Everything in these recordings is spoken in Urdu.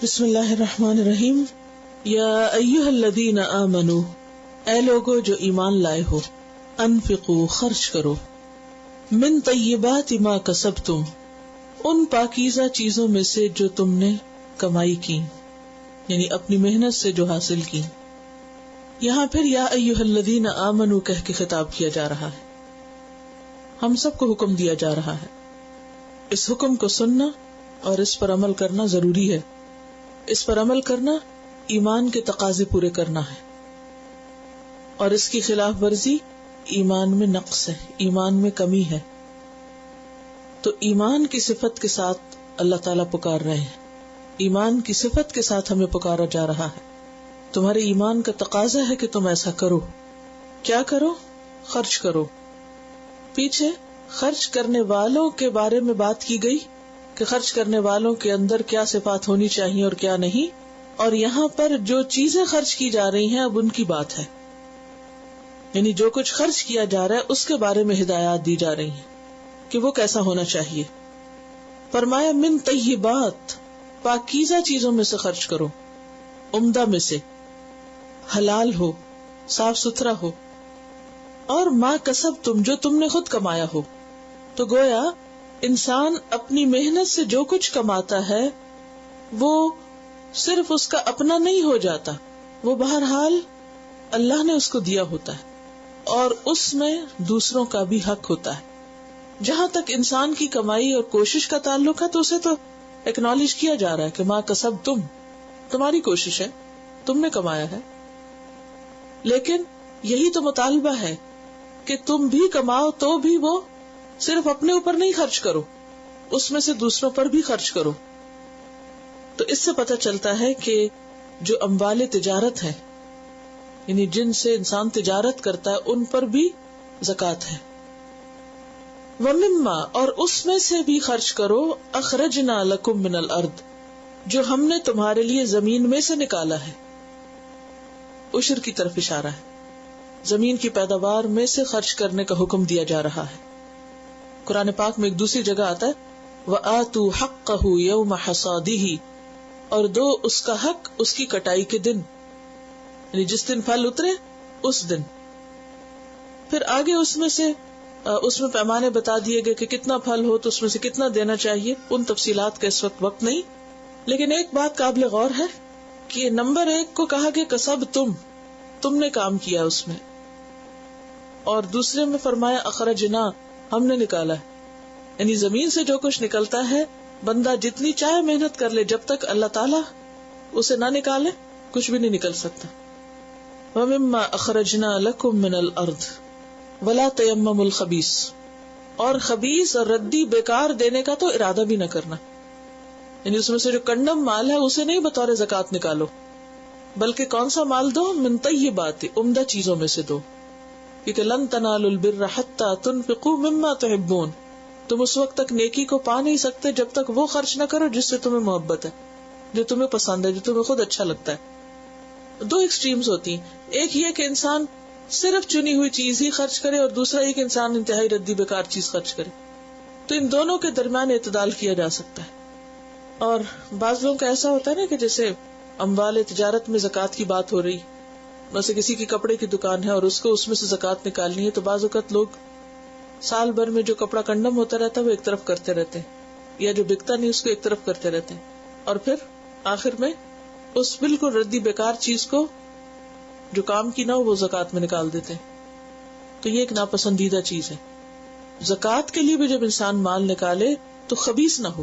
بسم اللہ الرحمن الرحیم. یا ایھا الذین آمنوا، اے لوگو جو ایمان لائے ہو، انفقوا خرچ کرو، من طیبات ما کسبتم، ان پاکیزہ چیزوں میں سے جو تم نے کمائی کی، یعنی اپنی محنت سے جو حاصل کی. یہاں پھر یا ایھا الذین آمنوا کہہ کے خطاب کیا جا رہا ہے. ہم سب کو حکم دیا جا رہا ہے. اس حکم کو سننا اور اس پر عمل کرنا ضروری ہے. اس پر عمل کرنا ایمان کے تقاضے پورے کرنا ہے، اور اس کی خلاف ورزی ایمان میں نقص ہے، ایمان میں کمی ہے. تو ایمان کی صفت کے ساتھ اللہ تعالیٰ پکار رہے ہیں، ایمان کی صفت کے ساتھ ہمیں پکارا جا رہا ہے. تمہارے ایمان کا تقاضا ہے کہ تم ایسا کرو. کیا کرو؟ خرچ کرو. پیچھے خرچ کرنے والوں کے بارے میں بات کی گئی کہ خرچ کرنے والوں کے اندر کیا صفات ہونی چاہیے اور کیا نہیں، اور یہاں پر جو چیزیں خرچ کی جا رہی ہیں اب ان کی بات ہے، یعنی جو کچھ خرچ کیا جا رہا ہے اس کے بارے میں ہدایات دی جا رہی ہیں کہ وہ کیسا ہونا چاہیے. فرمایا من طیبات، پاکیزہ چیزوں میں سے خرچ کرو، عمدہ میں سے، حلال ہو، صاف ستھرا ہو، اور ما کسبتم، جو تم نے خود کمایا ہو. تو گویا انسان اپنی محنت سے جو کچھ کماتا ہے وہ صرف اس کا اپنا نہیں ہو جاتا، وہ بہرحال اللہ نے اس کو دیا ہوتا ہے، اور اس میں دوسروں کا بھی حق ہوتا ہے. جہاں تک انسان کی کمائی اور کوشش کا تعلق ہے تو اسے تو ایکنالج کیا جا رہا ہے کہ ما کسبتم، تمہاری کوشش ہے، تم نے کمایا ہے. لیکن یہی تو مطالبہ ہے کہ تم بھی کماؤ تو بھی وہ صرف اپنے اوپر نہیں خرچ کرو، اس میں سے دوسروں پر بھی خرچ کرو. تو اس سے پتہ چلتا ہے کہ جو اموال تجارت ہے، یعنی جن سے انسان تجارت کرتا ہے، ان پر بھی زکوٰۃ ہے. وَمِمَّا، اور اس میں سے بھی خرچ کرو، اخرجنا لکم من الارض، جو ہم نے تمہارے لیے زمین میں سے نکالا ہے. عشر کی طرف اشارہ ہے، زمین کی پیداوار میں سے خرچ کرنے کا حکم دیا جا رہا ہے. قرآن پاک میں ایک دوسری جگہ آتا ہے وَآتُوا حَقَّهُ يَوْمَ حَصَادِهِ، اور دو اس کا حق اس کی کٹائی کے دن، یعنی جس دن پھل اترے اس دن. پھر آگے اس میں پیمانے بتا دیے گئے کہ کتنا پھل ہو تو اس میں سے کتنا دینا چاہیے. ان تفصیلات کا اس وقت نہیں، لیکن ایک بات قابل غور ہے کہ نمبر 1 کو کہا کہ کسب تم نے کام کیا اس میں، اور دوسرے میں فرمایا اخرجنا، ہم نے نکالا ہے. یعنی زمین سے جو کچھ نکلتا ہے بندہ جتنی چاہے محنت کر لے، جب تک اللہ تعالیٰ اسے نہ نکالے کچھ بھی نہیں نکل سکتا. وَمِمَّا أَخْرَجْنَا لَكُم مِّنَ الْأَرْضِ وَلَا تَيَمَّمُوا الْخَبِيثَ، اور خبیث اور ردی بیکار دینے کا تو ارادہ بھی نہ کرنا، یعنی اس میں سے جو کنڈم مال ہے اسے نہیں بطور زکوٰۃ نکالو، بلکہ کون سا مال دو؟ من طیبات، عمدہ چیزوں میں سے دو. کیونکہ لن تنالوا البر حتى تنفقوا مما تحبون، تم اس وقت تک نیکی کو پا نہیں سکتے جب تک وہ خرچ نہ کرو جس سے تمہیں محبت ہے، جو تمہیں پسند ہے، جو تمہیں خود اچھا لگتا ہے. دو ایکسٹریمز ہوتی ہیں، ایک یہ کہ انسان صرف چنی ہوئی چیز ہی خرچ کرے، اور دوسرا ایک انسان انتہائی ردی بیکار چیز خرچ کرے. تو ان دونوں کے درمیان اعتدال کیا جا سکتا ہے. اور بعض لوگوں کا ایسا ہوتا ہے نا کہ جیسے اموال تجارت میں زکوٰۃ کی بات ہو رہی، ویسے کسی کی کپڑے کی دکان ہے اور اس کو اس میں سے زکوٰۃ نکالنی ہے، تو بعض اوقات لوگ سال بھر میں جو کپڑا کنڈم ہوتا رہتا ہے وہ ایک طرف کرتے رہتے ہیں، یا جو بکتا نہیں اس کو ایک طرف کرتے رہتے ہیں، اور پھر آخر میں اس بالکل ردی بیکار چیز کو جو کام کی نہ ہو وہ زکوٰۃ میں نکال دیتے ہیں. تو یہ ایک ناپسندیدہ چیز ہے. زکوٰۃ کے لیے بھی جب انسان مال نکالے تو خبیث نہ ہو،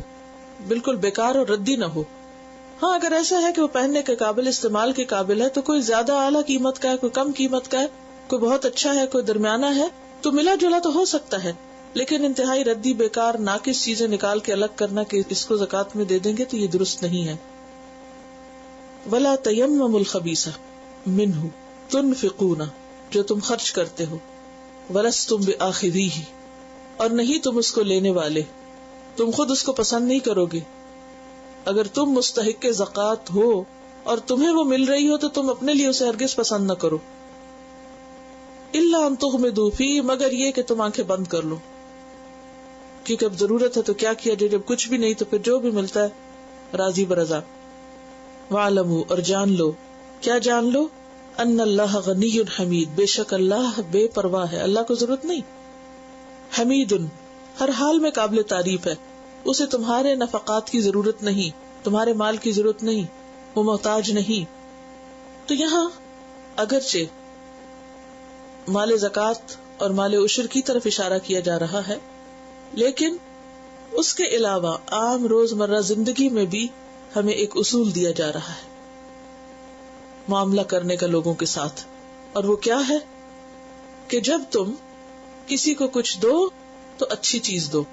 بالکل بیکار اور ردی نہ ہو. ہاں اگر ایسا ہے کہ وہ پہننے کے قابل، استعمال کے قابل ہے، تو کوئی زیادہ اعلیٰ قیمت کا ہے، کوئی کم قیمت کا ہے، کوئی بہت اچھا ہے، کوئی درمیانہ ہے، تو ملا جلا تو ہو سکتا ہے. لیکن انتہائی ردی بیکار ناقص چیزیں نکال کے الگ کرنا کہ اس کو زکوٰۃ میں دے دیں گے تو یہ درست نہیں ہے. وَلَا تَيَمَّمُوا الْخَبِيثَ مِنْهُ تُنْفِقُونَ، جو تم خرچ کرتے ہو، وَلَسْتُمْ بِآخِذِيهِ، اور نہیں تم اس کو لینے والے، تم خود اس کو پسند نہیں کرو گے. اگر تم مستحق زکوٰۃ ہو اور تمہیں وہ مل رہی ہو تو تم اپنے لیے اسے ہرگز پسند نہ کرو. الا ان تغمضوا فیہ، مگر یہ کہ تم آنکھیں بند کر لو، کیونکہ اب ضرورت ہے تو کیا کیا جائے، جب کچھ بھی نہیں تو پھر جو بھی ملتا ہے راضی برضا. وَاعْلَمُوا اور جان لو. کیا جان لو؟ ان اللہ غنی حمید، بے شک اللہ بے پرواہ ہے، اللہ کو ضرورت نہیں. حمید ہر حال میں قابل تعریف ہے، اسے تمہارے نفقات کی ضرورت نہیں، تمہارے مال کی ضرورت نہیں، وہ محتاج نہیں. تو یہاں اگرچہ مال زکوٰۃ اور مال عشر کی طرف اشارہ کیا جا رہا ہے، لیکن اس کے علاوہ عام روزمرہ زندگی میں بھی ہمیں ایک اصول دیا جا رہا ہے معاملہ کرنے کا لوگوں کے ساتھ. اور وہ کیا ہے کہ جب تم کسی کو کچھ دو تو اچھی چیز دو،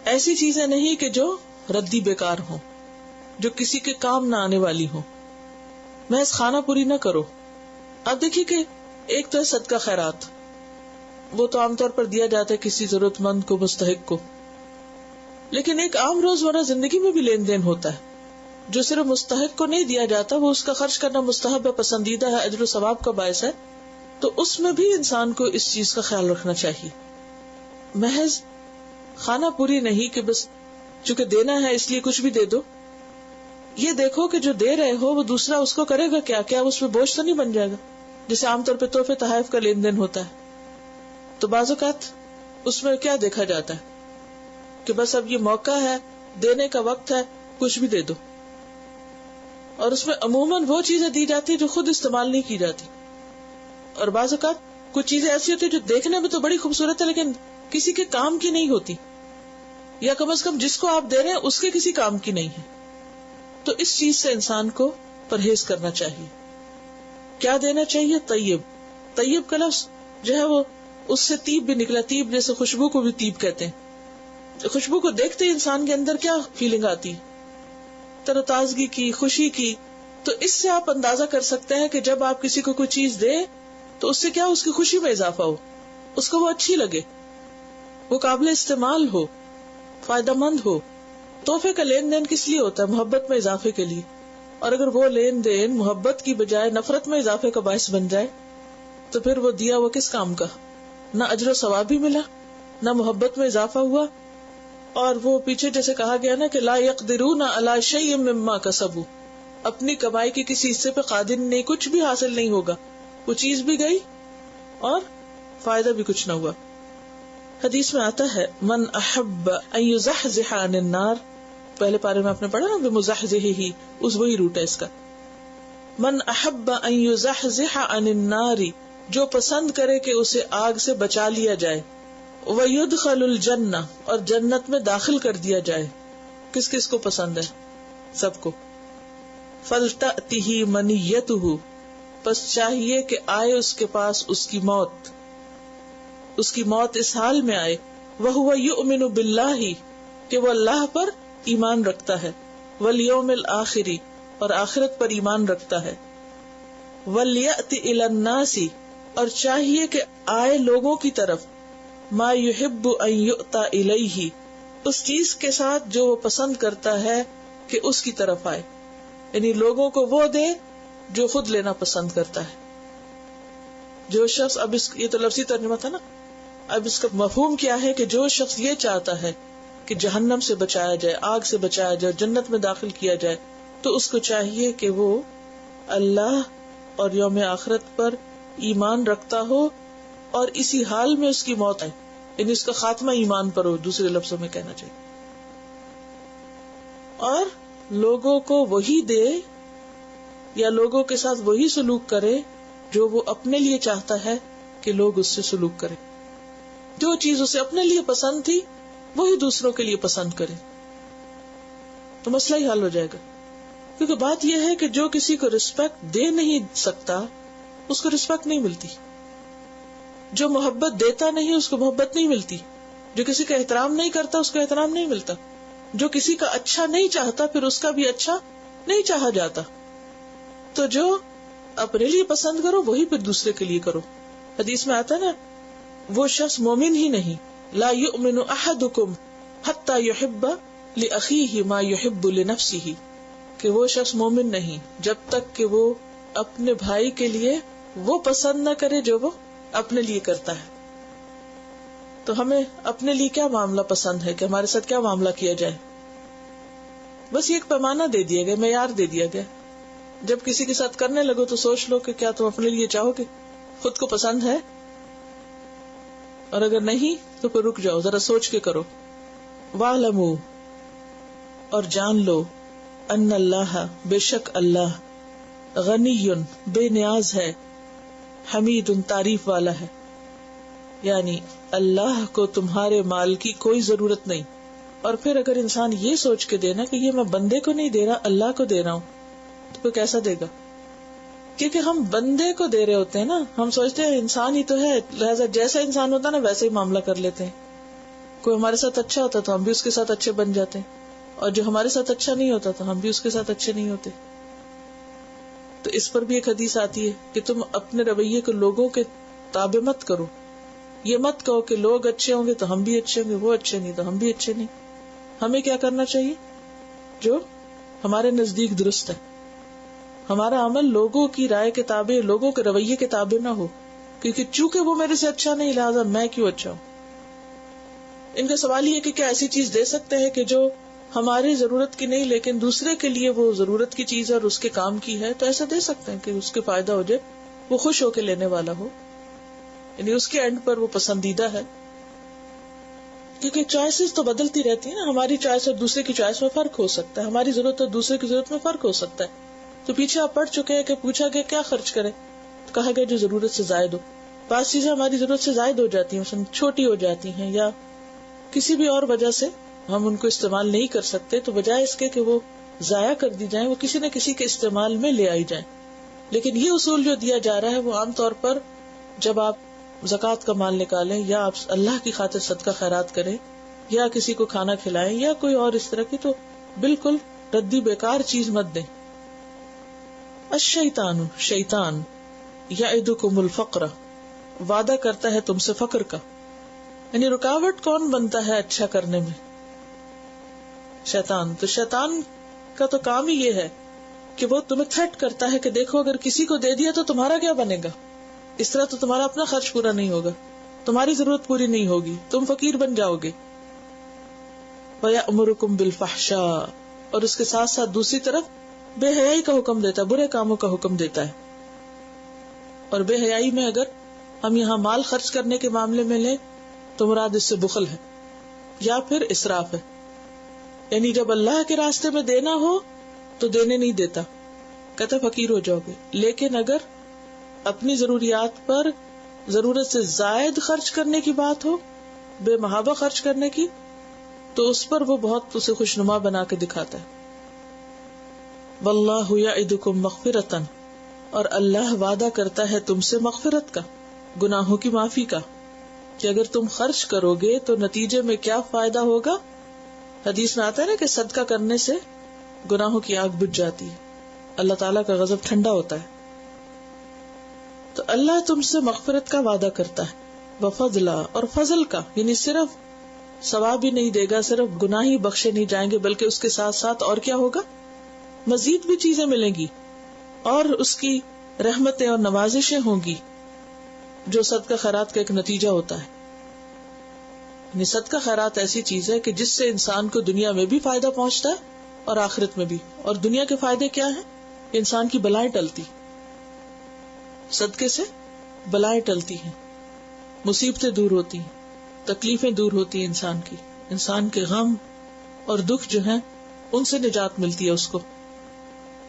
ایسی چیزیں نہیں کہ جو ردی بیکار ہوں، جو کسی کے کام نہ آنے والی ہوں. محض خانہ پوری نہ کرو. آپ دیکھیے کہ ایک تو ہے صدقہ خیرات، وہ تو عام طور پر دیا جاتا ہے کسی ضرورت مند کو، مستحق کو. لیکن ایک عام روزمرہ زندگی میں بھی لین دین ہوتا ہے جو صرف مستحق کو نہیں دیا جاتا، وہ اس کا خرچ کرنا مستحب ہے، پسندیدہ ہے، اجر و ثواب کا باعث ہے. تو اس میں بھی انسان کو اس چیز کا خیال رکھنا چاہیے. محض خانہ پوری نہیں کہ بس چونکہ دینا ہے اس لیے کچھ بھی دے دو. یہ دیکھو کہ جو دے رہے ہو وہ دوسرا اس کو کرے گا کیا اس میں بوجھ تو نہیں بن جائے گا، جیسے عام طور پہ تحفے تحائف کا لین دین ہوتا ہے. تو بعض اوقات اس میں کیا دیکھا جاتا ہے کہ بس اب یہ موقع ہے، دینے کا وقت ہے، کچھ بھی دے دو. اور اس میں عموماً وہ چیزیں دی جاتی جو خود استعمال نہیں کی جاتی. اور بعض اوقات کچھ چیزیں ایسی ہوتی جو دیکھنے میں تو بڑی خوبصورت ہے لیکن کسی کے کام کی نہیں ہوتی، یا کم از کم جس کو آپ دے رہے ہیں اس کے کسی کام کی نہیں ہے. تو اس چیز سے انسان کو پرہیز کرنا چاہیے. کیا دینا چاہیے؟ طیب. طیب کا لفظ جو ہے وہ اس سے طیب بھی نکلا. طیب جیسے خوشبو کو بھی طیب کہتے ہیں. خوشبو کو دیکھتے ہی انسان کے اندر کیا فیلنگ آتی؟ تر و تازگی کی، خوشی کی. تو اس سے آپ اندازہ کر سکتے ہیں کہ جب آپ کسی کو کوئی چیز دیں تو اس سے کیا اس کی خوشی میں اضافہ ہو، اس کو وہ اچھی لگے، وہ قابل استعمال ہو، فائدہ مند ہو. تحفے کا لین دین کس لیے ہوتا ہے؟ محبت میں اضافے کے لیے. اور اگر وہ لین دین محبت کی بجائے نفرت میں اضافے کا باعث بن جائے تو پھر وہ دیا وہ کس کام کا؟ نہ اجر و ثواب بھی ملا، نہ محبت میں اضافہ ہوا. اور وہ پیچھے جیسے کہا گیا نا کہ لا یقدرون علی شیء مما کسبوا، اپنی کمائی کے کسی حصے پہ قادر نہیں، کچھ بھی حاصل نہیں ہوگا. وہ چیز بھی گئی اور فائدہ بھی کچھ نہ ہوا. حدیث میں آتا ہے من احب ان یزحزح عن النار، پہلے پارے میں آپ نے پڑھا نا بمزحزحہ، اس وہی روٹ ہے اس کا. من احب ان یزحزح عن النار، جو پسند کرے کہ اسے آگ سے بچا لیا جائے، وَيُدْخَلُ الْجَنَّةَ، اور جنت میں داخل کر دیا جائے. کس کس کو پسند ہے؟ سب کو. فَلْتَأْتِهِ مَنِيَّتُهُ، پس چاہیے کہ آئے اس کے پاس اس کی موت، اس کی موت اس حال میں آئے وَهُوَ يُؤْمِنُ بِاللَّهِ، کہ وہ اللہ پر ایمان رکھتا ہے، وَالْيَوْمِ الْآخِرِ، اور آخرت پر ایمان رکھتا ہے، وَلْيَأْتِ إِلَى النَّاسِ، اور چاہیے کہ آئے لوگوں کی طرف، ما يحب ان يؤتى الیہ، اس چیز کے ساتھ جو وہ پسند کرتا ہے کہ اس کی طرف آئے. یعنی لوگوں کو وہ دے جو خود لینا پسند کرتا ہے. جو شخص، اب اس یہ تو لفظی ترجمہ تھا نا، اب اس کا مفہوم کیا ہے کہ جو شخص یہ چاہتا ہے کہ جہنم سے بچایا جائے، آگ سے بچایا جائے، جنت میں داخل کیا جائے، تو اس کو چاہیے کہ وہ اللہ اور یوم آخرت پر ایمان رکھتا ہو اور اسی حال میں اس کی موت آئے، یعنی اس کا خاتمہ ایمان پر ہو، دوسرے لفظوں میں کہنا چاہیے. اور لوگوں کو وہی دے یا لوگوں کے ساتھ وہی سلوک کرے جو وہ اپنے لیے چاہتا ہے کہ لوگ اس سے سلوک کریں. جو چیز اسے اپنے لیے پسند تھی وہی دوسروں کے لیے پسند کرے، تو مسئلہ ہی حل ہو جائے گا. کیونکہ بات یہ ہے کہ جو کسی کو رسپیکٹ دے نہیں سکتا اس کو رسپیکٹ نہیں ملتی، جو محبت دیتا نہیں اس کو محبت نہیں ملتی، جو کسی کا احترام نہیں کرتا اس کو احترام نہیں ملتا، جو کسی کا اچھا نہیں چاہتا پھر اس کا بھی اچھا نہیں چاہا جاتا. تو جو اپنے لیے پسند کرو وہی پھر دوسرے کے لیے کرو. حدیث میں آتا ہے نا، وہ شخص مومن ہی نہیں، لا یؤمن احدکم حتی یحب لاخیہ ما یحب لنفسہ، کہ وہ شخص مومن نہیں جب تک کہ وہ اپنے بھائی کے لیے وہ پسند نہ کرے جو وہ اپنے لیے کرتا ہے. تو ہمیں اپنے لیے کیا معاملہ پسند ہے کہ ہمارے ساتھ کیا معاملہ کیا جائے؟ بس یہ ایک پیمانہ دے دیا گیا، معیار دے دیا گیا جب کسی کے ساتھ کرنے لگو تو سوچ لو کہ کیا تم اپنے لیے چاہو گے، خود کو پسند ہے، اور اگر نہیں تو پھر رک جاؤ، ذرا سوچ کے کرو. وَاعْلَمُوا، اور جان لو، ان اللہ، بے شک اللہ، غنی، بے نیاز ہے، حمید، تعریف والا ہے. یعنی اللہ کو تمہارے مال کی کوئی ضرورت نہیں. اور پھر اگر انسان یہ سوچ کے دینا کہ یہ میں بندے کو نہیں دے رہا، اللہ کو دے رہا ہوں، تو پھر کیسا دے گا؟ کیونکہ ہم بندے کو دے رہے ہوتے ہیں نا، ہم سوچتے ہیں انسان ہی تو ہے، لہٰذا جیسا انسان ہوتا ہے نا ویسے ہی معاملہ کر لیتے ہیں. کوئی ہمارے ساتھ اچھا ہوتا تو ہم بھی اس کے ساتھ اچھے بن جاتے ہیں، اور جو ہمارے ساتھ اچھا نہیں ہوتا تو ہم بھی اس کے ساتھ اچھے نہیں ہوتے. تو اس پر بھی ایک حدیث آتی ہے کہ تم اپنے رویے کو لوگوں کے تابع مت کرو. یہ مت کہو کہ لوگ اچھے ہوں گے تو ہم بھی اچھے ہوں گے، وہ اچھے نہیں تو ہم بھی اچھے نہیں. ہمیں کیا کرنا چاہیے؟ جو ہمارے نزدیک درست ہے. ہمارا عمل لوگوں کی رائے کے تابع، لوگوں کے رویے کے تابع نہ ہو، کیونکہ چونکہ وہ میرے سے اچھا نہیں لہٰذا میں کیوں اچھا ہوں. ان کا سوال یہ کہ کیا ایسی چیز دے سکتے ہیں کہ جو ہماری ضرورت کی نہیں لیکن دوسرے کے لیے وہ ضرورت کی چیز ہے اور اس کے کام کی ہے، تو ایسا دے سکتے ہیں کہ اس کے فائدہ ہو جائے، وہ خوش ہو کے لینے والا ہو، یعنی اس کے اینڈ پر وہ پسندیدہ ہے. کیونکہ چوائسز تو بدلتی رہتی ہیں نا، ہماری چوائس اور دوسرے کی چوائس میں فرق ہو سکتا ہے، ہماری ضرورت اور دوسرے کی ضرورت میں فرق ہو سکتا ہے. تو پیچھے آپ پڑھ چکے ہیں کہ پوچھا گیا کیا خرچ کرے، تو کہا گیا جو ضرورت سے زائد ہو. بعض چیزیں ہماری ضرورت سے زائد ہو جاتی ہیں، مثلا چھوٹی ہو جاتی ہیں یا کسی بھی اور وجہ سے ہم ان کو استعمال نہیں کر سکتے، تو بجائے اس کے کہ وہ ضائع کر دی جائیں، وہ کسی نہ کسی کے استعمال میں لے آئی جائیں. لیکن یہ اصول جو دیا جا رہا ہے وہ عام طور پر جب آپ زکوٰۃ کا مال نکالیں یا آپ اللہ کی خاطر صدقہ خیرات کریں یا کسی کو کھانا کھلائیں یا کوئی اور اس طرح کی، تو بالکل ردی بیکار چیز مت دیں. الشیطان، شیطان، یعدکم الفقر، وعدہ کرتا ہے تم سے فقر کا. یعنی رکاوٹ کون بنتا ہے اچھا کرنے میں؟ شیطان. تو شیطان کا تو کام ہی یہ ہے کہ وہ تمہیں تھریٹ کرتا ہے کہ دیکھو اگر کسی کو دے دیا تو تمہارا کیا بنے گا، اس طرح تو تمہارا اپنا خرچ پورا نہیں ہوگا، تمہاری ضرورت پوری نہیں ہوگی، تم فقیر بن جاؤ گے. وَيَأْمُرُكُمْ بِالْفَحْشَاءِ، اور اس کے ساتھ ساتھ دوسری طرف بے حیائی کا حکم دیتا ہے، برے کاموں کا حکم دیتا ہے. اور بے حیائی میں اگر ہم یہاں مال خرچ کرنے کے معاملے میں لیں تو مراد اس سے بخل ہے یا پھر اسراف ہے. یعنی جب اللہ کے راستے میں دینا ہو تو دینے نہیں دیتا، کہتا فقیر ہو جاؤ گے. لیکن اگر اپنی ضروریات پر ضرورت سے زائد خرچ کرنے کی بات ہو، بے محابہ خرچ کرنے کی، تو اس پر وہ بہت اسے خوشنما بنا کے دکھاتا ہے. واللہ یعدکم مغفرۃ، اور اللہ وعدہ کرتا ہے تم سے مغفرت کا، گناہوں کی معافی کا، کہ اگر تم خرچ کرو گے تو نتیجے میں کیا فائدہ ہوگا. حدیث میں آتا ہے نا کہ صدقہ کرنے سے گناہوں کی آگ بجھ جاتی ہے، اللہ تعالیٰ کا غضب ٹھنڈا ہوتا ہے. تو اللہ تم سے مغفرت کا وعدہ کرتا ہے، وفضلا، اور فضل کا، یعنی صرف ثواب ہی نہیں دے گا، صرف گناہ ہی بخشے نہیں جائیں گے، بلکہ اس کے ساتھ ساتھ اور کیا ہوگا، مزید بھی چیزیں ملیں گی اور اس کی رحمتیں اور نوازشیں ہوں گی جو صدقہ خیرات کا ایک نتیجہ ہوتا ہے. یعنی صدقہ خیرات ایسی چیز ہے کہ جس سے انسان کو دنیا میں بھی فائدہ پہنچتا ہے اور آخرت میں بھی. اور دنیا کے فائدے کیا ہیں؟ انسان کی بلائیں ٹلتی، صدقے سے بلائیں ٹلتی ہیں، مصیبتیں دور ہوتی ہیں، تکلیفیں دور ہوتی ہیں انسان کی، انسان کے غم اور دکھ جو ہیں ان سے نجات ملتی ہے اس کو.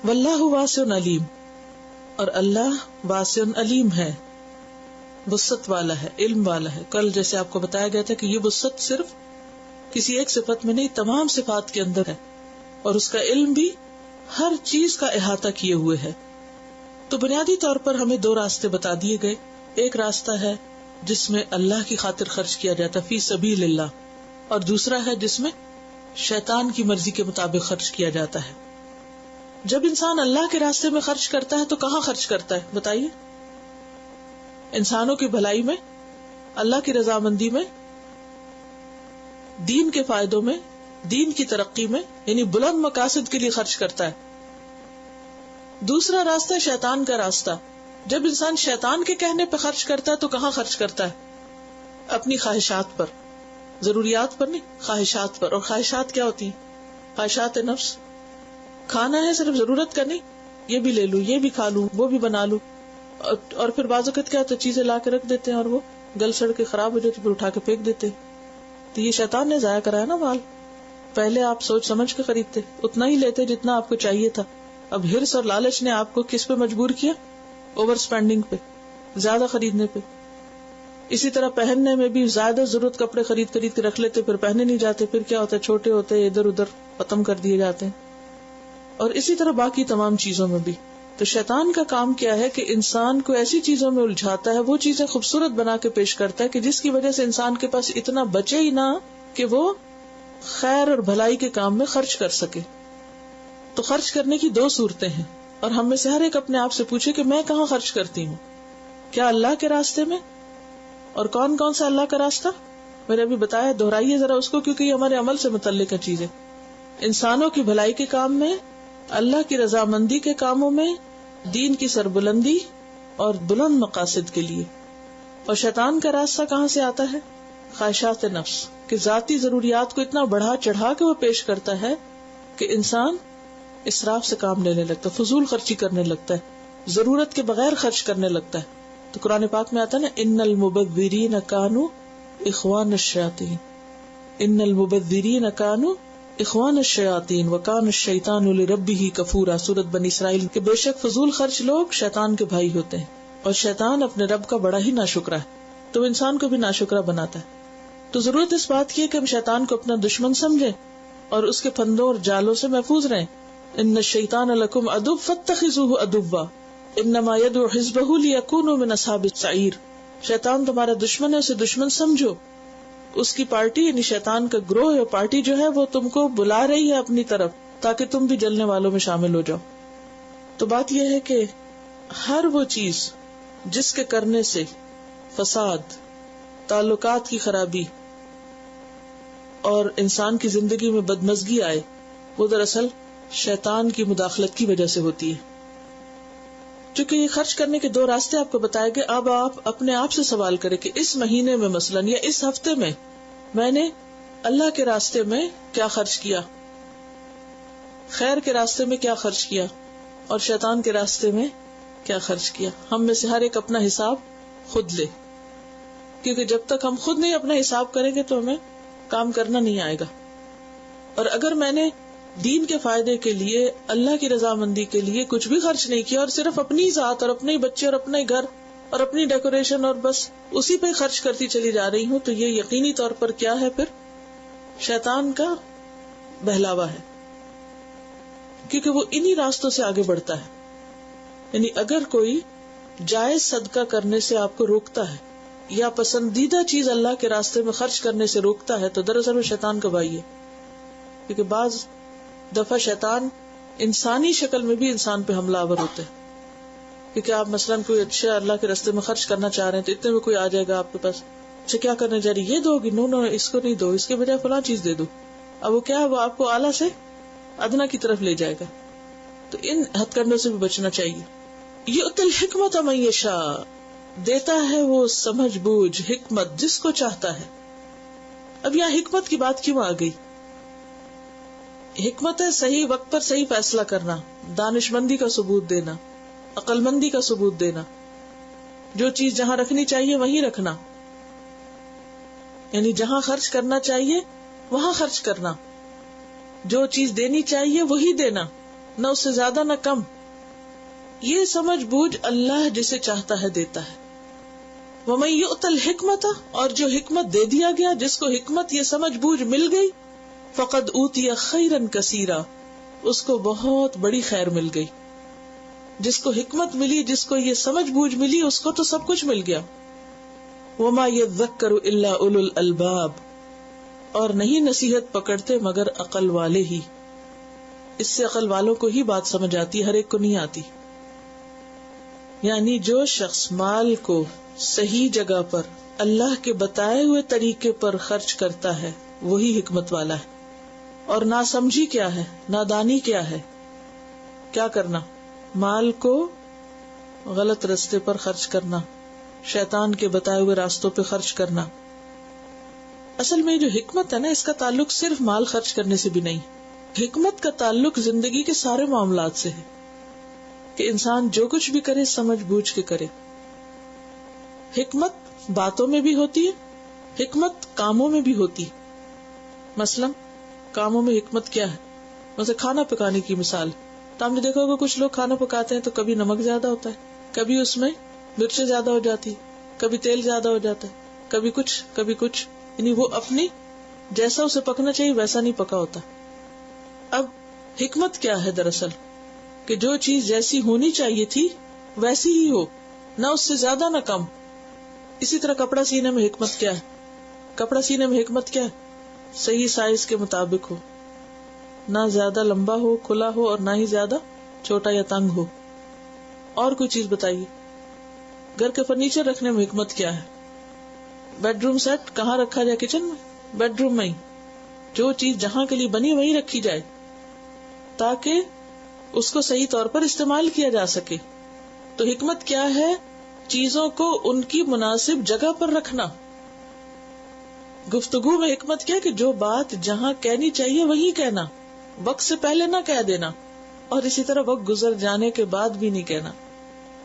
واللہ واسع علیم، اور اللہ واسع علیم ہے، وسعت والا ہے، علم والا ہے. کل جیسے آپ کو بتایا گیا تھا کہ یہ وسعت صرف کسی ایک صفت میں نہیں، تمام صفات کے اندر ہے، اور اس کا علم بھی ہر چیز کا احاطہ کیے ہوئے ہے. تو بنیادی طور پر ہمیں دو راستے بتا دیے گئے. ایک راستہ ہے جس میں اللہ کی خاطر خرچ کیا جاتا فی سبیل اللہ، اور دوسرا ہے جس میں شیطان کی مرضی کے مطابق خرچ کیا جاتا ہے. جب انسان اللہ کے راستے میں خرچ کرتا ہے تو کہاں خرچ کرتا ہے بتائیے؟ انسانوں کی بھلائی میں، اللہ کی رضامندی میں، دین کے فائدوں میں، دین کی ترقی میں، یعنی بلند مقاصد کے لیے خرچ کرتا ہے. دوسرا راستہ شیطان کا راستہ. جب انسان شیطان کے کہنے پہ خرچ کرتا ہے تو کہاں خرچ کرتا ہے؟ اپنی خواہشات پر، ضروریات پر نہیں، خواہشات پر. اور خواہشات کیا ہوتی ہیں؟ خواہشات نفس. کھانا ہے صرف ضرورت کا نہیں، یہ بھی لے لوں، یہ بھی کھا لوں، وہ بھی بنا لوں، اور پھر بعض اوقات کیا تو چیزیں لا کے رکھ دیتے ہیں اور وہ گل سڑ کے خراب ہو جاتی، پھر اٹھا کے پھینک دیتے. تو یہ شیطان نے ضائع کرایا نا مال. پہلے آپ سوچ سمجھ کے خریدتے، اتنا ہی لیتے جتنا آپ کو چاہیے تھا. اب ہرس اور لالچ نے آپ کو کس پہ مجبور کیا؟ اوور سپینڈنگ پہ، زیادہ خریدنے پہ. اسی طرح پہننے میں بھی زیادہ ضرورت کپڑے خرید کے رکھ لیتے، پھر پہنے نہیں جاتے، پھر کیا ہوتا ہے چھوٹے ہوتے ادھر ادھر ختم کر دیے جاتے ہیں. اور اسی طرح باقی تمام چیزوں میں بھی. تو شیطان کا کام کیا ہے کہ انسان کو ایسی چیزوں میں الجھاتا ہے، وہ چیزیں خوبصورت بنا کے پیش کرتا ہے کہ جس کی وجہ سے انسان کے پاس اتنا بچے ہی نہ کہ وہ خیر اور بھلائی کے کام میں خرچ کر سکے. تو خرچ کرنے کی دو صورتیں ہیں، اور ہم میں سے ہر ایک اپنے آپ سے پوچھے کہ میں کہاں خرچ کرتی ہوں. کیا اللہ کے راستے میں؟ اور کون کون سا اللہ کا راستہ؟ میں نے ابھی بتایا، دہرائیے ذرا اس کو، کیونکہ یہ ہمارے عمل سے متعلق ہے چیزیں. انسانوں کی بھلائی کے کام میں، اللہ کی رضامندی کے کاموں میں، دین کی سربلندی اور بلند مقاصد کے لیے. اور شیطان کا راستہ کہاں سے آتا ہے؟ خواہشات نفس، کہ ذاتی ضروریات کو اتنا بڑھا چڑھا کے وہ پیش کرتا ہے کہ انسان اسراف سے کام لینے لگتا ہے، فضول خرچی کرنے لگتا ہے، ضرورت کے بغیر خرچ کرنے لگتا ہے. تو قرآن پاک میں آتا ہے نا، ان المبذرین کانوا اخوان الشیاطین، ان المبذرین کانوا اخوان الشیاطین وکان الشیطان لربہ کفورا. سورۃ بنی اسرائیل کہ بے شک فضول خرچ لوگ شیطان کے بھائی ہوتے ہیں، اور شیطان اپنے رب کا بڑا ہی ناشکرا ہے، تو انسان کو بھی ناشکرا بناتا ہے. تو ضرورت اس بات کی ہے کہ ہم شیطان کو اپنا دشمن سمجھیں اور اس کے پھندوں اور جالوں سے محفوظ رہیں. ان الشیطان لکم عدو فاتخذوہ عدوا انما یدعو حزبہ لیکونوا من اصحاب السعیر. شیطان تمہارا دشمن ہے، اسے دشمن سمجھو. اس کی پارٹی یعنی شیطان کا گروہ یا پارٹی جو ہے وہ تم کو بلا رہی ہے اپنی طرف، تاکہ تم بھی جلنے والوں میں شامل ہو جاؤ. تو بات یہ ہے کہ ہر وہ چیز جس کے کرنے سے فساد، تعلقات کی خرابی اور انسان کی زندگی میں بدمزگی آئے، وہ دراصل شیطان کی مداخلت کی وجہ سے ہوتی ہے. چونکہ یہ خرچ کرنے کے دو راستے آپ کو بتائے گئے، اب آپ اپنے آپ سے سوال کریں کہ اس مہینے میں مثلاً یا اس ہفتے میں میں نے اللہ کے راستے میں کیا خرچ کیا، خیر کے راستے میں کیا خرچ کیا، اور شیطان کے راستے میں کیا خرچ کیا. ہم میں سے ہر ایک اپنا حساب خود لے، کیونکہ جب تک ہم خود نہیں اپنا حساب کریں گے تو ہمیں کام کرنا نہیں آئے گا. اور اگر میں نے دین کے فائدے کے لیے، اللہ کی رضامندی کے لیے کچھ بھی خرچ نہیں کیا اور صرف اپنی ذات اور اپنے بچے اور اپنے گھر اور اپنی ڈیکوریشن اور بس اسی پہ خرچ کرتی چلی جا رہی ہوں، تو یہ یقینی طور پر کیا ہے؟ پھر شیطان کا بہلاوا ہے، کیونکہ وہ انہی راستوں سے آگے بڑھتا ہے. یعنی اگر کوئی جائز صدقہ کرنے سے آپ کو روکتا ہے یا پسندیدہ چیز اللہ کے راستے میں خرچ کرنے سے روکتا ہے، تو دراصل وہ شیطان کا بھائی ہے. کیونکہ بعض دفعہ شیطان انسانی شکل میں بھی انسان پہ حملہ آور ہوتے ہیں. کیونکہ آپ مثلاً کوئی اچھا اللہ کے راستے میں خرچ کرنا چاہ رہے ہیں، تو اتنے میں کوئی آ جائے گا آپ کے پاس، اچھا کیا کرنے جا رہی، یہ دو گی، نو اس کو نہیں دو، اس کے بجائے فلاں چیز دے دو. اب وہ کیا ہے، وہ آپ کو اعلیٰ سے ادنا کی طرف لے جائے گا. تو ان ہتھ کنڈوں سے بھی بچنا چاہیے. یؤتی الحکمت من یشاء، دیتا ہے وہ سمجھ بوجھ حکمت جس کو چاہتا ہے. اب یہاں حکمت کی بات کیوں آ گئی؟ حکمت ہے صحیح وقت پر صحیح فیصلہ کرنا، دانش مندی کا ثبوت دینا، عقل مندی کا ثبوت دینا، جو چیز جہاں رکھنی چاہیے وہیں رکھنا، یعنی جہاں خرچ کرنا چاہیے وہاں خرچ کرنا، جو چیز دینی چاہیے وہی دینا، نہ اس سے زیادہ نہ کم. یہ سمجھ بوجھ اللہ جسے چاہتا ہے دیتا ہے. وَمَن یُؤْتَ الْحِکْمَةَ، اور جو حکمت دے دیا گیا، جس کو حکمت یہ سمجھ بوجھ مل گئی، فقد اوتي خیرا کثیرا، اس کو بہت بڑی خیر مل گئی. جس کو حکمت ملی، جس کو یہ سمجھ بوجھ ملی، اس کو تو سب کچھ مل گیا. وما يذکر الا اولو الالباب، اور نہیں نصیحت پکڑتے مگر عقل والے ہی. اس سے عقل والوں کو ہی بات سمجھ آتی، ہر ایک کو نہیں آتی. یعنی جو شخص مال کو صحیح جگہ پر اللہ کے بتائے ہوئے طریقے پر خرچ کرتا ہے وہی حکمت والا ہے. اور ناسمجھی کیا ہے، نادانی کیا ہے؟ کیا کرنا؟ مال کو غلط راستے پر خرچ کرنا، شیطان کے بتائے ہوئے راستوں پہ خرچ کرنا. اصل میں جو حکمت ہے نا، اس کا تعلق صرف مال خرچ کرنے سے بھی نہیں. حکمت کا تعلق زندگی کے سارے معاملات سے ہے. کہ انسان جو کچھ بھی کرے سمجھ بوجھ کے کرے. حکمت باتوں میں بھی ہوتی ہے, حکمت کاموں میں بھی ہوتی ہے. مثلا کاموں میں حکمت کیا ہے؟ مثلا کھانا پکانے کی مثال. تو ہم نے دیکھا ہوگا کچھ لوگ کھانا پکاتے ہیں تو کبھی نمک زیادہ ہوتا ہے, کبھی اس میں مرچیں زیادہ ہو جاتی, کبھی تیل زیادہ ہو جاتا ہے, کبھی کچھ, یعنی وہ اپنی جیسا اسے پکنا چاہیے ویسا نہیں پکا ہوتا. اب حکمت کیا ہے؟ دراصل کہ جو چیز جیسی ہونی چاہیے تھی ویسی ہی ہو, نہ اس سے زیادہ نہ کم. اسی طرح کپڑا سینے میں حکمت کیا ہے؟ کپڑا سینے میں حکمت کیا ہے؟ صحیح سائز کے مطابق ہو, نہ زیادہ لمبا ہو کھلا ہو اور نہ ہی زیادہ چھوٹا یا تنگ ہو. اور کوئی چیز بتائیے. گھر کے فرنیچر رکھنے میں حکمت کیا ہے؟ بیڈ روم سیٹ کہاں رکھا جائے؟ کچن میں, بیڈ روم میں ہی. جو چیز جہاں کے لیے بنی وہیں رکھی جائے تاکہ اس کو صحیح طور پر استعمال کیا جا سکے. تو حکمت کیا ہے؟ چیزوں کو ان کی مناسب جگہ پر رکھنا. گفتگو میں حکمت کیا کہ جو بات جہاں کہنی چاہیے وہیں کہنا, وقت سے پہلے نہ کہہ دینا, اور اسی طرح وقت گزر جانے کے بعد بھی نہیں کہنا.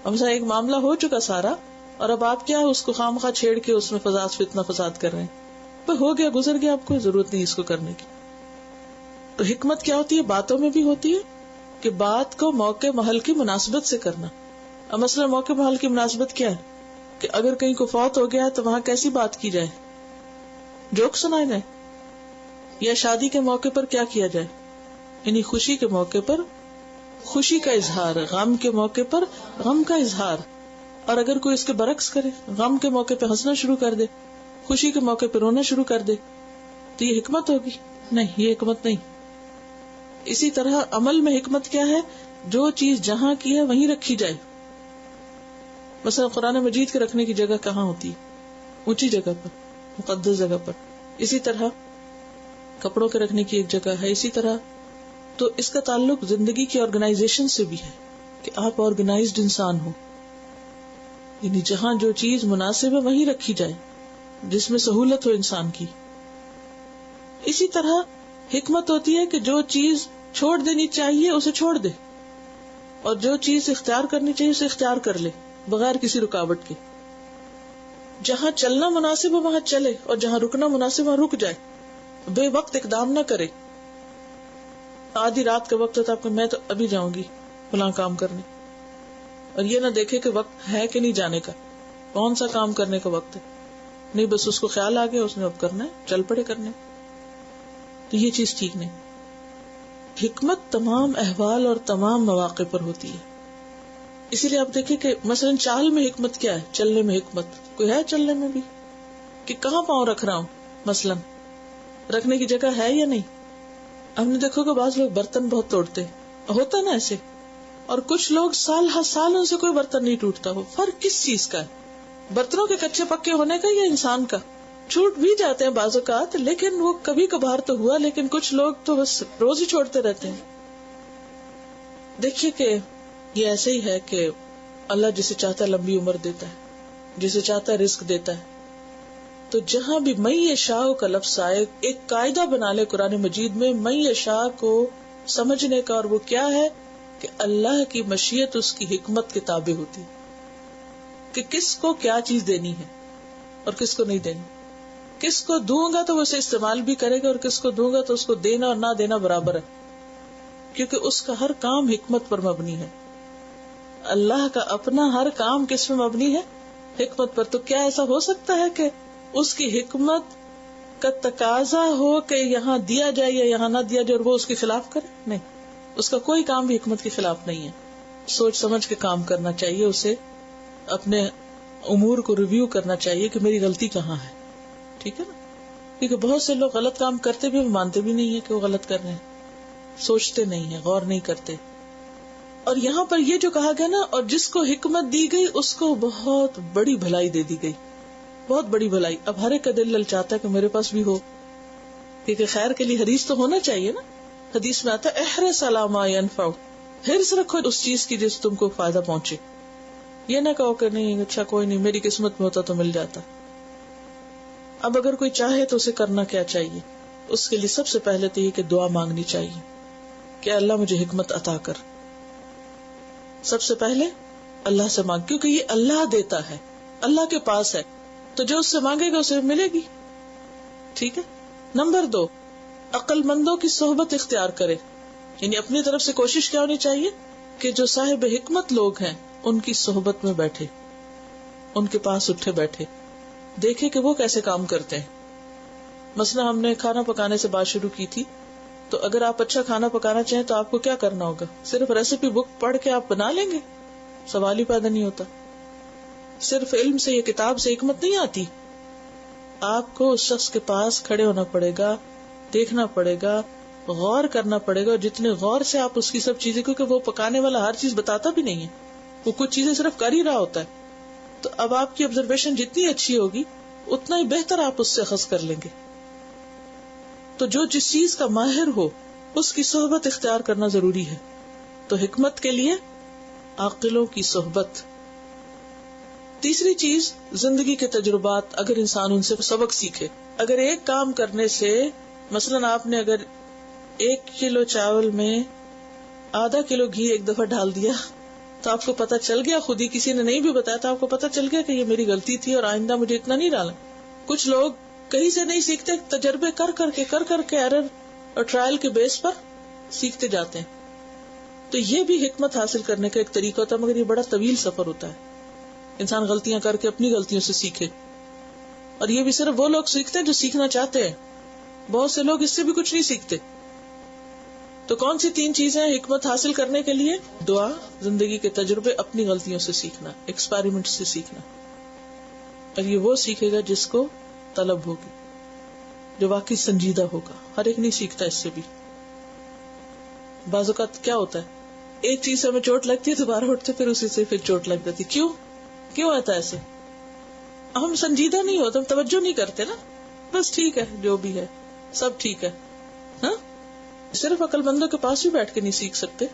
اب ایک معاملہ ہو چکا سارا, اور اب آپ کیا اس کو خام خواہ چھیڑ کے اس میں فتنہ فساد کر رہے ہیں. ہو گیا, گزر گیا, آپ کو ضرورت نہیں اس کو کرنے کی. تو حکمت کیا ہوتی ہے؟ باتوں میں بھی ہوتی ہے کہ بات کو موقع محل کی مناسبت سے کرنا. اب مثلا موقع محل کی مناسبت کیا ہے کہ اگر کہیں کو فوت ہو گیا تو وہاں کیسی بات کی جائے؟ جوک سنائے جائے, یا شادی کے موقع پر کیا کیا جائے؟ یعنی خوشی کے موقع پر خوشی کا اظہار, غم کے موقع پر غم کا اظہار. اور اگر کوئی اس کے برعکس کرے, غم کے موقع پہ ہنسنا شروع کر دے, خوشی کے موقع پہ رونا شروع کر دے, تو یہ حکمت ہوگی؟ نہیں, یہ حکمت نہیں. اسی طرح عمل میں حکمت کیا ہے؟ جو چیز جہاں کی ہے وہیں رکھی جائے. مثلا قرآن مجید کے رکھنے کی جگہ کہاں ہوتی ہے؟ اونچی جگہ پر, مقدس جگہ پر. اسی طرح کپڑوں کے رکھنے کی ایک جگہ ہے. اسی طرح تو اس کا تعلق زندگی کی آرگنائزیشن سے بھی ہے کہ آپ آرگنائزڈ انسان ہو, یعنی جہاں جو چیز مناسب ہے وہیں رکھی جائے جس میں سہولت ہو انسان کی. اسی طرح حکمت ہوتی ہے کہ جو چیز چھوڑ دینی چاہیے اسے چھوڑ دے, اور جو چیز اختیار کرنی چاہیے اسے اختیار کر لے بغیر کسی رکاوٹ کے. جہاں چلنا مناسب ہو وہاں چلے, اور جہاں رکنا مناسب وہاں رک جائے. بے وقت اقدام نہ کرے. آدھی رات کا وقت ہوتا ہے میں تو ابھی جاؤں گی فلاں کام کرنے, اور یہ نہ دیکھے کہ وقت ہے کہ نہیں جانے کا, کون سا کام کرنے کا وقت ہے. نہیں, بس اس کو خیال آ گیا, اس نے اب کرنا ہے, چل پڑے کرنے. تو یہ چیز ٹھیک نہیں. حکمت تمام احوال اور تمام مواقع پر ہوتی ہے. اسی لیے آپ دیکھیں کہ مثلا چال میں حکمت کیا ہے؟ چلنے میں حکمت کوئی ہے؟ چلنے میں بھی کہ کہاں پاؤں رکھ رہا ہوں, مثلا رکھنے کی جگہ ہے یا نہیں. ہم نے دیکھو کہ بعض لوگ برتن بہت توڑتے, ہوتا نا ایسے, اور کچھ لوگ سال ہر سال ان سے کوئی برتن نہیں ٹوٹتا. ہو فرق کس چیز کا ہے؟ برتنوں کے کچے پکے ہونے کا یا انسان کا؟ چھوٹ بھی جاتے ہیں بعض اوقات, لیکن وہ کبھی کبھار تو ہوا, لیکن کچھ لوگ تو بس روز ہی چھوڑتے رہتے ہیں. دیکھیے کہ یہ ایسے ہی ہے کہ اللہ جسے چاہتا ہے لمبی عمر دیتا ہے, جسے چاہتا ہے رزق دیتا ہے. تو جہاں بھی من یشاء کا لفظ آئے, ایک قاعدہ بنا لے قرآن مجید میں من یشاء کو سمجھنے کا, اور وہ کیا ہے کہ اللہ کی مشیت اس کی حکمت کے تابع ہوتی کہ کس کو کیا چیز دینی ہے اور کس کو نہیں دینی. کس کو دوں گا تو وہ اسے استعمال بھی کرے گا, اور کس کو دوں گا تو اس کو دینا اور نہ دینا برابر ہے, کیونکہ اس کا ہر کام حکمت پر مبنی ہے. اللہ کا اپنا ہر کام کس میں مبنی ہے؟ حکمت پر. تو کیا ایسا ہو سکتا ہے کہ اس کی حکمت کا تقاضا ہو کہ یہاں دیا جائے یا یہاں نہ دیا جائے اور وہ اس کے خلاف کرے؟ نہیں, اس کا کوئی کام بھی حکمت کے خلاف نہیں ہے. سوچ سمجھ کے کام کرنا چاہیے, اسے اپنے امور کو ریویو کرنا چاہیے کہ میری غلطی کہاں ہے. ٹھیک ہے نا, کیونکہ بہت سے لوگ غلط کام کرتے بھی مانتے بھی نہیں ہے کہ وہ غلط کر رہے ہیں, سوچتے نہیں ہیں, غور نہیں کرتے. اور یہاں پر یہ جو کہا گیا نا, اور جس کو حکمت دی گئی اس کو بہت بڑی بھلائی دے دی گئی, بہت بڑی بھلائی. اب ہر ایک کا دل للچاتا ہے کہ میرے پاس بھی ہو, کیونکہ خیر کے لیے حدیث تو ہونا چاہیے نا. حدیث میں آتا ہے احرص علی ما ینفع, حرص رکھو اس چیز کی جس تم کو فائدہ پہنچے. یہ نہ کہو کہ نہیں اچھا کوئی نہیں, میری قسمت میں ہوتا تو مل جاتا. اب اگر کوئی چاہے تو اسے کرنا کیا چاہیے؟ اس کے لیے سب سے پہلے تو یہ کہ دعا مانگنی چاہیے کہ اللہ مجھے حکمت عطا کر. سب سے پہلے اللہ سے مانگ، کیونکہ یہ اللہ دیتا ہے، اللہ کے پاس ہے، تو جو اس سے مانگے گا اسے ملے گی. ٹھیک ہے. نمبر 2، عقل مندوں کی صحبت اختیار کرے. یعنی اپنی طرف سے کوشش کیا ہونی چاہیے کہ جو صاحب حکمت لوگ ہیں ان کی صحبت میں بیٹھے، ان کے پاس اٹھے بیٹھے، دیکھے کہ وہ کیسے کام کرتے ہیں. مثلا ہم نے کھانا پکانے سے بات شروع کی تھی، تو اگر آپ اچھا کھانا پکانا چاہیں تو آپ کو کیا کرنا ہوگا؟ صرف ریسیپی بک پڑھ کے آپ بنا لیں گے؟ سوال ہی پیدا نہیں ہوتا. صرف علم سے یا کتاب سے حکمت نہیں آتی. آپ کو اس شخص کے پاس کھڑے ہونا پڑے گا، دیکھنا پڑے گا، غور کرنا پڑے گا، اور جتنے غور سے آپ اس کی سب چیزیں، کیونکہ وہ پکانے والا ہر چیز بتاتا بھی نہیں ہے، وہ کچھ چیزیں صرف کر ہی رہا ہوتا ہے. تو اب آپ کی آبزرویشن جتنی اچھی ہوگی اتنا ہی بہتر آپ اس سے اخذ کر لیں گے. تو جو جس چیز کا ماہر ہو اس کی صحبت اختیار کرنا ضروری ہے. تو حکمت کے لیے عاقلوں کی صحبت. تیسری چیز، زندگی کے تجربات. اگر انسان ان سے سبق سیکھے. اگر ایک کام کرنے سے، مثلا آپ نے اگر 1 کلو چاول میں آدھا کلو گھی ایک دفعہ ڈال دیا تو آپ کو پتا چل گیا، خود ہی کسی نے نہیں بھی بتایا تو آپ کو پتا چل گیا کہ یہ میری غلطی تھی اور آئندہ مجھے اتنا نہیں ڈالا. کچھ لوگ کہیں سے نہیں سیکھتے، تجربے کر کر کے ایرر اور ٹرائل کے بیس پر سیکھتے جاتے ہیں. تو یہ بھی حکمت حاصل کرنے کا ایک طریقہ ہوتا ہے، مگر یہ بڑا طویل سفر ہوتا ہے. انسان غلطیاں کر کے اپنی غلطیوں سے سیکھے، اور یہ بھی صرف وہ لوگ سیکھتے ہیں جو سیکھنا چاہتے ہیں. بہت سے لوگ اس سے بھی کچھ نہیں سیکھتے. تو کون سی 3 چیزیں حکمت حاصل کرنے کے لیے؟ دعا، زندگی کے تجربے، اپنی غلطیوں سے سیکھنا، ایکسپیریمنٹ سے سیکھنا. اور یہ وہ سیکھے گا جس کو طلب ہوگی، جو واقعی سنجیدہ ہوگا. ہر ایک نہیں سیکھتا اس سے بھی. بعض اوقات کیا ہوتا ہے، ایک چیز سے ہمیں چوٹ لگتی ہے، دوبارہ اٹھتے پھر اسی سے پھر چوٹ لگ جاتی. کیوں آتا ہے ایسے؟ ہم سنجیدہ نہیں ہوتے، ہم توجہ نہیں کرتے نا. بس ٹھیک ہے، جو بھی ہے سب ٹھیک ہے. ہاں، صرف عقل مندوں کے پاس بھی بیٹھ کے نہیں سیکھ سکتے.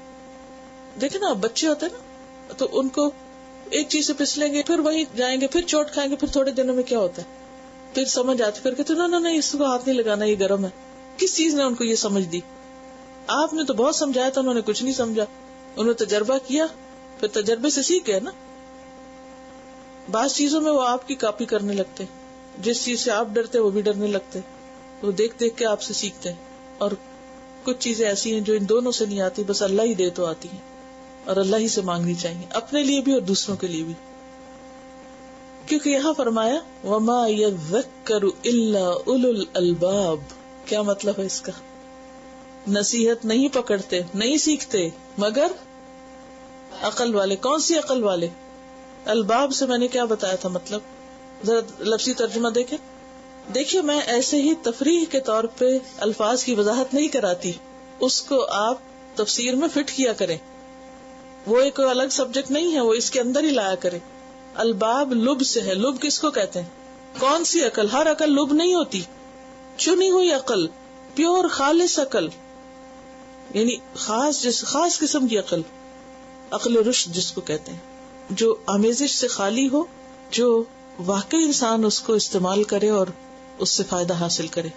دیکھیں نا، بچے ہوتے ہیں نا، تو ان کو ایک چیز سے پسلیں گے، پھر وہیں جائیں گے، پھر چوٹ کھائیں گے، پھر تھوڑے دنوں میں کیا ہوتا ہے، پھر سمجھ آتی، پھر کہتے نہیں اس کو ہاتھ نہیں لگانا، یہ گرم ہے. کس چیز نے ان کو یہ سمجھ دی؟ آپ نے تو بہت سمجھایا تھا، انہوں نے کچھ نہیں سمجھا. انہوں نے تجربہ کیا، پھر تجربے سے سیکھ گئے نا. بعض چیزوں میں وہ آپ کی کاپی کرنے لگتے، جس چیز سے آپ ڈرتے وہ بھی ڈرنے لگتے. وہ دیکھ کے آپ سے سیکھتے ہیں. اور کچھ چیزیں ایسی ہیں جو ان دونوں سے نہیں آتی، بس اللہ ہی دے تو آتی ہیں، اور اللہ ہی سے مانگنی چاہیے، اپنے لیے بھی اور دوسروں کے لیے بھی. کیونکہ یہاں فرمایا وَمَا يَذَّكَّرُ إِلَّا أُولُو الْأَلْبَابِ. کیا مطلب ہے اس کا؟ نصیحت نہیں پکڑتے، نہیں سیکھتے مگر عقل والے. کون سی عقل والے؟ الباب سے میں نے کیا بتایا تھا مطلب؟ ذرا لفظی ترجمہ دیکھیے میں ایسے ہی تفریح کے طور پہ الفاظ کی وضاحت نہیں کراتی، اس کو آپ تفسیر میں فٹ کیا کریں. وہ ایک الگ سبجیکٹ نہیں ہے، وہ اس کے اندر ہی لایا کریں. الباب لب سے ہے. لب کس کو کہتے ہیں؟ کون سی عقل؟ ہر عقل لب نہیں ہوتی، چنی ہوئی عقل، پیور خالص عقل، یعنی خاص قسم کی عقل، عقل رشد جس کو کہتے ہیں، جو آمیزش سے خالی ہو، جو واقعی انسان اس کو استعمال کرے اور اس سے فائدہ حاصل کرے.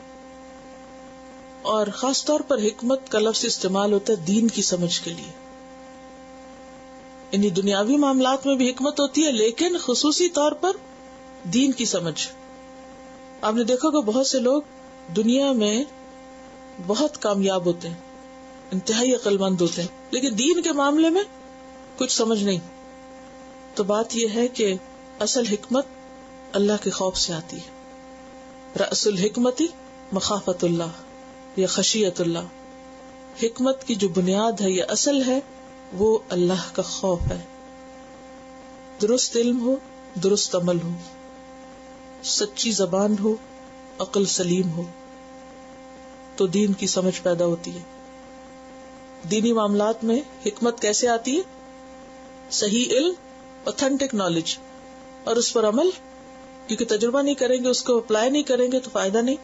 اور خاص طور پر حکمت کا لفظ استعمال ہوتا ہے دین کی سمجھ کے لیے. یعنی دنیاوی معاملات میں بھی حکمت ہوتی ہے، لیکن خصوصی طور پر دین کی سمجھ. آپ نے دیکھا کہ بہت سے لوگ دنیا میں بہت کامیاب ہوتے ہیں، انتہائی عقل مند ہوتے ہیں، لیکن دین کے معاملے میں کچھ سمجھ نہیں. تو بات یہ ہے کہ اصل حکمت اللہ کے خوف سے آتی ہے. رأس الحکمت مخافت اللہ یا خشیت اللہ. حکمت کی جو بنیاد ہے، یہ اصل ہے، وہ اللہ کا خوف ہے. درست علم ہو، درست عمل ہو، سچی زبان ہو، عقل سلیم ہو، تو دین کی سمجھ پیدا ہوتی ہے. دینی معاملات میں حکمت کیسے آتی ہے؟ صحیح علم، اوتھینٹک نالج، اور اس پر عمل. کیونکہ تجربہ نہیں کریں گے، اس کو اپلائی نہیں کریں گے تو فائدہ نہیں.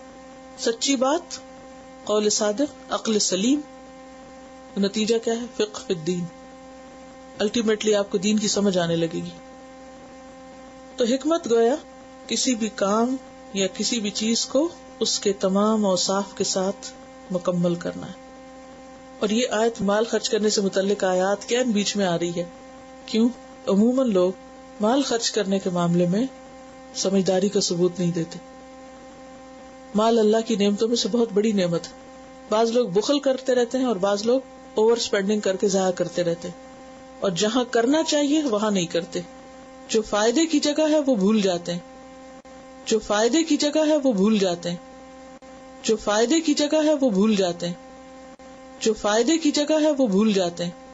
سچی بات، قول صادق، عقل سلیم. نتیجہ کیا ہے؟ فقہ فی الدین. الٹیمیٹلی آپ کو دین کی سمجھ آنے لگے گی. تو حکمت گویا کسی بھی کام یا کسی بھی چیز کو اس کے تمام اوصاف کے ساتھ مکمل کرنا ہے. اور یہ آیت مال خرچ کرنے سے متعلق آیات کیا بیچ میں آ رہی ہے. کیوں؟ عموماً لوگ مال خرچ کرنے کے معاملے میں سمجھداری کا ثبوت نہیں دیتے. مال اللہ کی نعمتوں میں سے بہت بڑی نعمت ہے. بعض لوگ بخل کرتے رہتے ہیں اور بعض لوگ اوور سپینڈنگ کر کے ضائع کرتے رہتے ہیں، اور جہاں کرنا چاہیے وہاں نہیں کرتے. جو فائدے کی جگہ ہے وہ بھول جاتے ہیں، جو فائدے کی جگہ ہے وہ بھول جاتے ہیں، جو فائدے کی جگہ ہے وہ بھول جاتے ہیں، جو فائدے کی جگہ ہے وہ بھول جاتے ہیں.